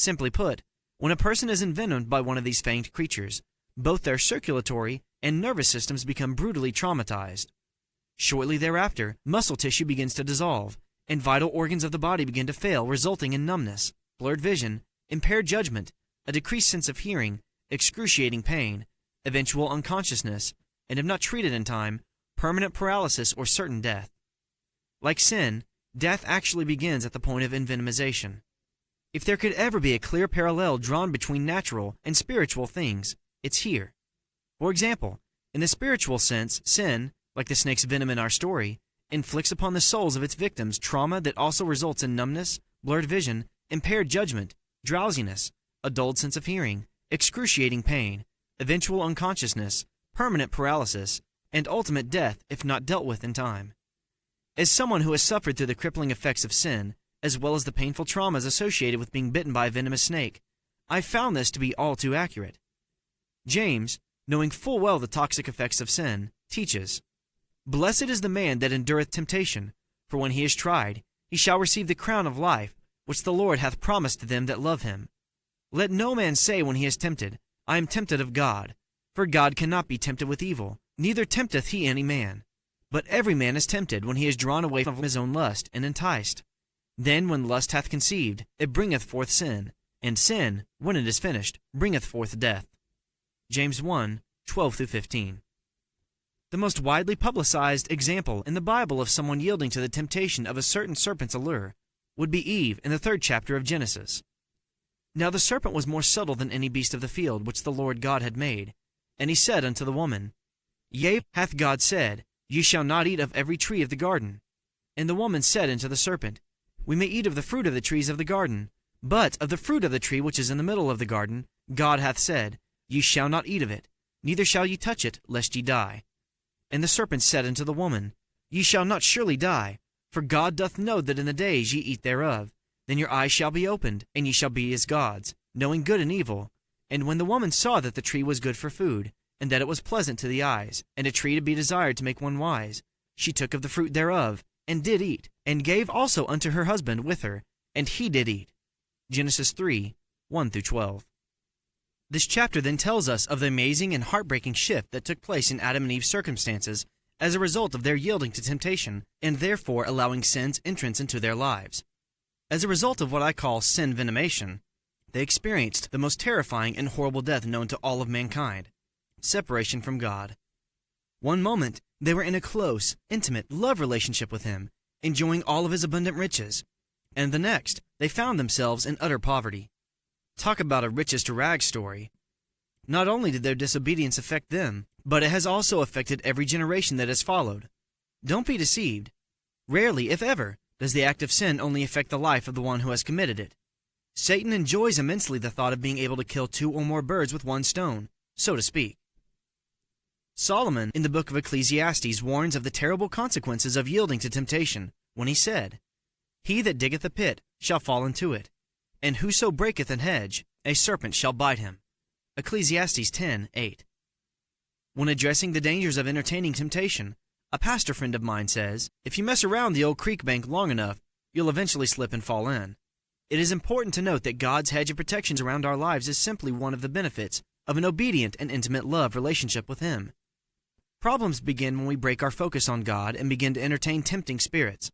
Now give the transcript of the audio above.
Simply put, when a person is envenomed by one of these fanged creatures, both their circulatory and nervous systems become brutally traumatized. Shortly thereafter, muscle tissue begins to dissolve, and vital organs of the body begin to fail, resulting in numbness, blurred vision, impaired judgment, a decreased sense of hearing, excruciating pain, eventual unconsciousness, and if not treated in time, permanent paralysis or certain death. Like sin, death actually begins at the point of envenomization. If there could ever be a clear parallel drawn between natural and spiritual things, it's here. For example, in the spiritual sense, sin, like the snake's venom in our story, inflicts upon the souls of its victims trauma that also results in numbness, blurred vision, impaired judgment, drowsiness, a dulled sense of hearing, excruciating pain, eventual unconsciousness, permanent paralysis, and ultimate death if not dealt with in time. As someone who has suffered through the crippling effects of sin, as well as the painful traumas associated with being bitten by a venomous snake, I found this to be all too accurate. James, knowing full well the toxic effects of sin, teaches, "Blessed is the man that endureth temptation, for when he is tried, he shall receive the crown of life, which the Lord hath promised to them that love him. Let no man say when he is tempted, I am tempted of God. For God cannot be tempted with evil, neither tempteth he any man. But every man is tempted when he is drawn away from his own lust, and enticed. Then when lust hath conceived, it bringeth forth sin, and sin, when it is finished, bringeth forth death." James 1:12-15. The most widely publicized example in the Bible of someone yielding to the temptation of a certain serpent's allure would be Eve in the 3rd chapter of Genesis. Now the serpent was more subtle than any beast of the field which the Lord God had made. And he said unto the woman, Yea, hath God said, Ye shall not eat of every tree of the garden. And the woman said unto the serpent, We may eat of the fruit of the trees of the garden, but of the fruit of the tree which is in the middle of the garden, God hath said, Ye shall not eat of it, neither shall ye touch it, lest ye die. And the serpent said unto the woman, Ye shall not surely die, for God doth know that in the days ye eat thereof, then your eyes shall be opened, and ye shall be as gods, knowing good and evil. And when the woman saw that the tree was good for food, and that it was pleasant to the eyes, and a tree to be desired to make one wise, she took of the fruit thereof, and did eat, and gave also unto her husband with her, and he did eat. Genesis 3:1-12. This chapter then tells us of the amazing and heartbreaking shift that took place in Adam and Eve's circumstances as a result of their yielding to temptation, and therefore allowing sin's entrance into their lives. As a result of what I call sin-venomation, they experienced the most terrifying and horrible death known to all of mankind: separation from God. One moment, they were in a close, intimate love relationship with Him, enjoying all of His abundant riches, and the next, they found themselves in utter poverty. Talk about a riches-to-rags story. Not only did their disobedience affect them, but it has also affected every generation that has followed. Don't be deceived. Rarely, if ever, does the act of sin only affect the life of the one who has committed it. Satan enjoys immensely the thought of being able to kill 2 or more birds with one stone, so to speak. Solomon, in the book of Ecclesiastes, warns of the terrible consequences of yielding to temptation, when he said, He that diggeth a pit shall fall into it, and whoso breaketh an hedge, a serpent shall bite him. Ecclesiastes 10:8. When addressing the dangers of entertaining temptation, a pastor friend of mine says, if you mess around the old creek bank long enough, you'll eventually slip and fall in. It is important to note that God's hedge of protections around our lives is simply one of the benefits of an obedient and intimate love relationship with Him. Problems begin when we break our focus on God and begin to entertain tempting spirits.